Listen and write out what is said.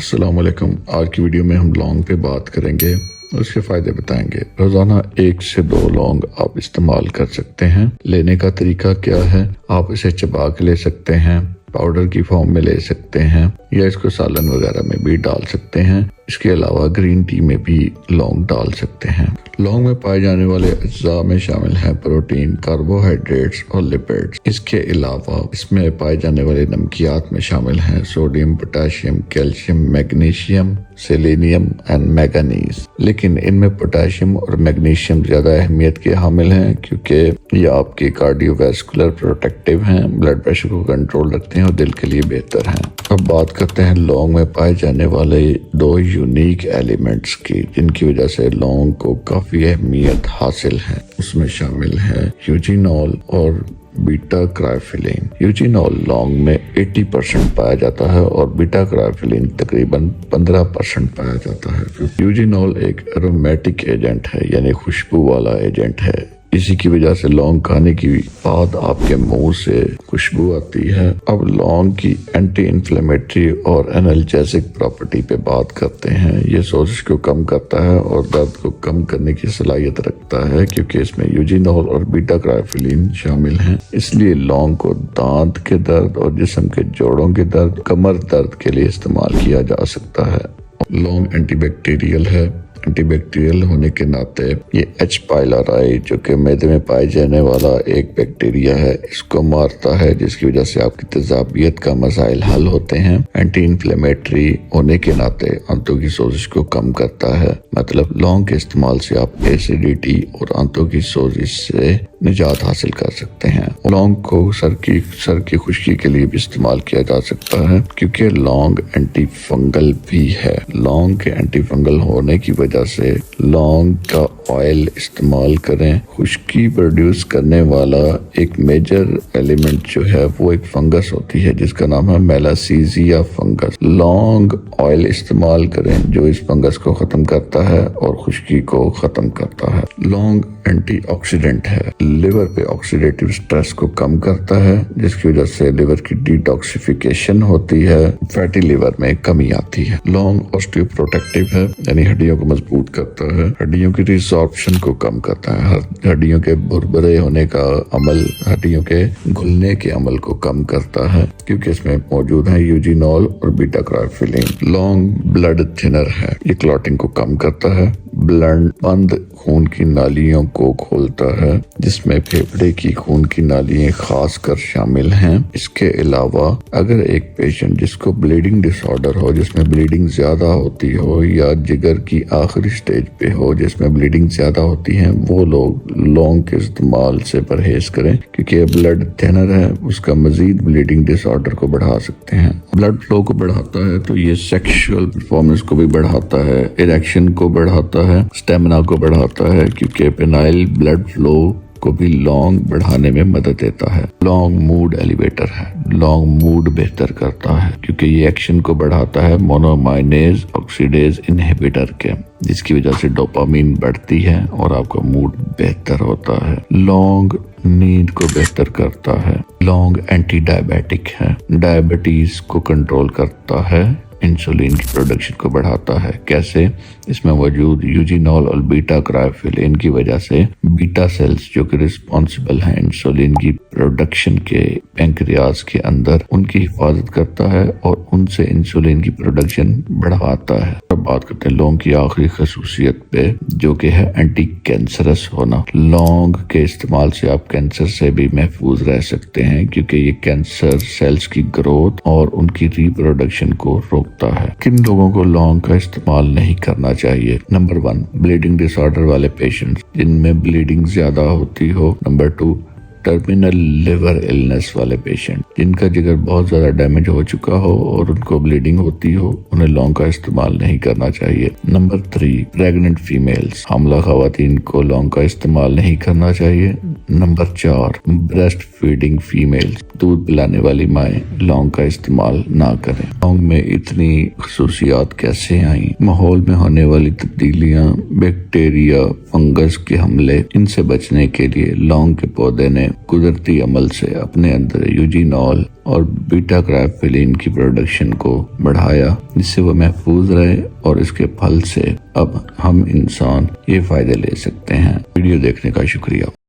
السلام علیکم۔ آج کی ویڈیو میں ہم لونگ پہ بات کریں گے اور اس کے فائدے بتائیں گے۔ روزانہ 1 سے 2 لونگ آپ استعمال کر سکتے ہیں۔ لینے کا طریقہ کیا ہے؟ آپ اسے چبا کے لے سکتے ہیں، پاؤڈر کی فارم میں لے سکتے ہیں، یا اس کو سالن وغیرہ میں بھی ڈال سکتے ہیں۔ اس کے علاوہ گرین ٹی میں بھی لونگ ڈال سکتے ہیں۔ لونگ میں پائے جانے والے اجزاء میں شامل ہیں پروٹین، کاربوہائیڈریٹس اور لپڈز۔ اس کے علاوہ اس میں پائے جانے والے نمکیات میں شامل ہیں sodium, potassium, calcium, magnesium, selenium and manganese. لیکن ان میں پوٹاشیم اور میگنیشیم زیادہ اہمیت کے حامل ہیں کیونکہ یہ آپ کے کارڈیو ویسکولر پروٹیکٹیو ہیں، بلڈ پریشر کو کنٹرول رکھتے ہیں اور دل کے لیے بہتر ہیں۔ اب بات کرتے ہیں لونگ میں پائے جانے والے 2 یونیک ایلیمنٹس کی جن کی وجہ سے لونگ کو کافی اہمیت حاصل ہے۔ اس میں شامل ہے یوجینول اور بیٹا کرائفلین۔ یوجینول لونگ میں 80% پایا جاتا ہے اور بیٹا کرائفلین تقریباً 15% پایا جاتا ہے۔ یوجینول ایک ایرومیٹک ایجنٹ ہے، یعنی خوشبو والا ایجنٹ ہے۔ اسی کی وجہ سے لونگ کھانے کے بعد آپ کے منہ سے خوشبو آتی ہے۔ اب لونگ کی اینٹی انفلیمیٹری اور انالجیسک پراپرٹی پہ بات کرتے ہیں۔ یہ سوزش کو کم کرتا ہے اور درد کو کم کرنے کی صلاحیت رکھتا ہے کیونکہ اس میں یوجینول اور بیٹا کرائفلین شامل ہیں۔ اس لیے لونگ کو دانت کے درد اور جسم کے جوڑوں کے درد، کمر درد کے لیے استعمال کیا جا سکتا ہے۔ لونگ اینٹی بیکٹیریل ہے۔ اینٹی بیکٹیریل ہونے کے ناطے یہ ایچ پائلوری جو کہ معدے میں پائے جانے والا ایک بیکٹیریا ہے، اس کو مارتا ہے، جس کی وجہ سے آپ کی تیزابیت کا مسائل حل ہوتے ہیں۔ اینٹی انفلیمیٹری ہونے کے ناطے آنتوں کی سوزش کو کم کرتا ہے، مطلب لونگ کے استعمال سے آپ ایسیڈیٹی اور آنتوں کی سوزش سے نجات حاصل کر سکتے ہیں۔ لونگ کو سر کی خشکی کے لیے بھی استعمال کیا جا سکتا ہے کیونکہ لونگ اینٹی فنگل بھی ہے۔ لونگ کے اینٹی فنگل ہونے کی وجہ سے لونگ کا آئل استعمال کریں۔ خشکی پروڈیوس کرنے والا ایک میجر ایلیمنٹ جو ہے وہ ایک فنگس ہوتی ہے جس کا نام ہے میلاسیزیا فنگس۔ لونگ آئل استعمال کریں جو اس فنگس کو ختم کرتا ہے اور خشکی کو ختم کرتا ہے۔ لونگ اینٹی آکسیڈنٹ ہے، لیور پہ آکسیڈیٹیو سٹریس کو کم کرتا ہے جس کی وجہ سے لیور کی ڈیٹاکسیفیکیشن ہوتی ہے، فیٹی لیور میں کمی آتی ہے۔ لونگ آسٹیو پروٹیکٹیو ہے، یعنی ہڈیوں کو مضبوط کرتا ہے، ہڈیوں کی ریسارپشن کو کم کرتا ہے، ہڈیوں کے بھربھرے ہونے کا عمل، ہڈیوں کے گھلنے کے عمل کو کم کرتا ہے کیونکہ اس میں موجود ہے یوجینول اور بیٹا کرائفلین۔ لونگ بلڈ تھنر ہے، یہ کلاٹنگ کو کم کرتا ہے، بند خون کی نالیوں کو کھولتا ہے جس میں پھیپھڑے کی خون کی نالیاں خاص کر شامل ہیں۔ اس کے علاوہ اگر ایک پیشنٹ جس کو بلیڈنگ ڈس آرڈر ہو، جس میں بلیڈنگ زیادہ ہوتی ہو، یا جگر کی آخری سٹیج پہ ہو جس میں بلیڈنگ زیادہ ہوتی ہے، وہ لوگ لونگ کے استعمال سے پرہیز کریں کیونکہ یہ بلڈ تھنر ہے، اس کا مزید بلیڈنگ ڈس آرڈر کو بڑھا سکتے ہیں۔ بلڈ فلو کو بڑھاتا ہے تو یہ سیکشول پرفارمنس کو بھی بڑھاتا ہے، اریکشن کو بڑھاتا ہے، اسٹیمنا کو بڑھاتا ہے کیونکہ پینائل بلڈ فلو کو بھی لونگ بڑھانے میں مدد دیتا ہے۔ لونگ موڈ ایلیویٹر ہے، لونگ موڈ بہتر کرتا ہے کیونکہ یہ ایکشن کو بڑھاتا ہے مونومائنیز آکسیڈیز انہیبیٹر کے، جس کی وجہ سے ڈوپامین بڑھتی ہے اور آپ کا موڈ بہتر ہوتا ہے۔ لونگ نیند کو بہتر کرتا ہے۔ لونگ اینٹی ڈائبیٹک ہے، ڈائبٹیز کو کنٹرول کرتا ہے، انسولین کی پروڈکشن کو بڑھاتا ہے۔ کیسے؟ اس میں موجود یوجینول اور بیٹا کرائفلین کی وجہ سے بیٹا سیلز جو کہ رسپانسبل ہیں انسولین کی پروڈکشن کے پینکریاس کے اندر، ان کی حفاظت کرتا ہے اور ان سے انسولین کی پروڈکشن بڑھاتا ہے۔ اب بات کرتے ہیں لونگ کی آخری خصوصیت پہ جو کہ ہے اینٹی کینسرس ہونا۔ لونگ کے استعمال سے آپ کینسر سے بھی محفوظ رہ سکتے ہیں کیونکہ یہ کینسر سیلز کی گروتھ اور ان کی ریپروڈکشن کو روکتا ہے۔ کن لوگوں کو لونگ کا استعمال نہیں کرنا چاہیے؟ نمبر 1، بلیڈنگ ڈس آرڈر والے پیشنٹس جن میں بلیڈنگ زیادہ ہوتی ہو۔ نمبر 2، ٹرمینل لیور ایلنس والے پیشنٹ جن کا جگر بہت زیادہ ڈیمیج ہو چکا ہو اور ان کو بلیڈنگ ہوتی ہو، انہیں لونگ کا استعمال نہیں کرنا چاہیے۔ نمبر 3، پریگننٹ فیمیلز، حاملہ خواتین کو لونگ کا استعمال نہیں کرنا چاہیے۔ نمبر 4، بریسٹ فیڈنگ فیمیلز، دودھ پلانے والی مائیں لونگ کا استعمال نہ کریں۔ لونگ میں اتنی خصوصیات کیسے آئیں؟ ماحول میں ہونے والی تبدیلیاں، بیکٹیریا، فنگس کے حملے، ان سے بچنے کے لیے لونگ کے پودے نے قدرتی عمل سے اپنے اندر یوجینول اور بیٹا کرائفلین کی پروڈکشن کو بڑھایا، جس سے وہ محفوظ رہے اور اس کے پھل سے اب ہم انسان یہ فائدے لے سکتے ہیں۔ ویڈیو دیکھنے کا شکریہ۔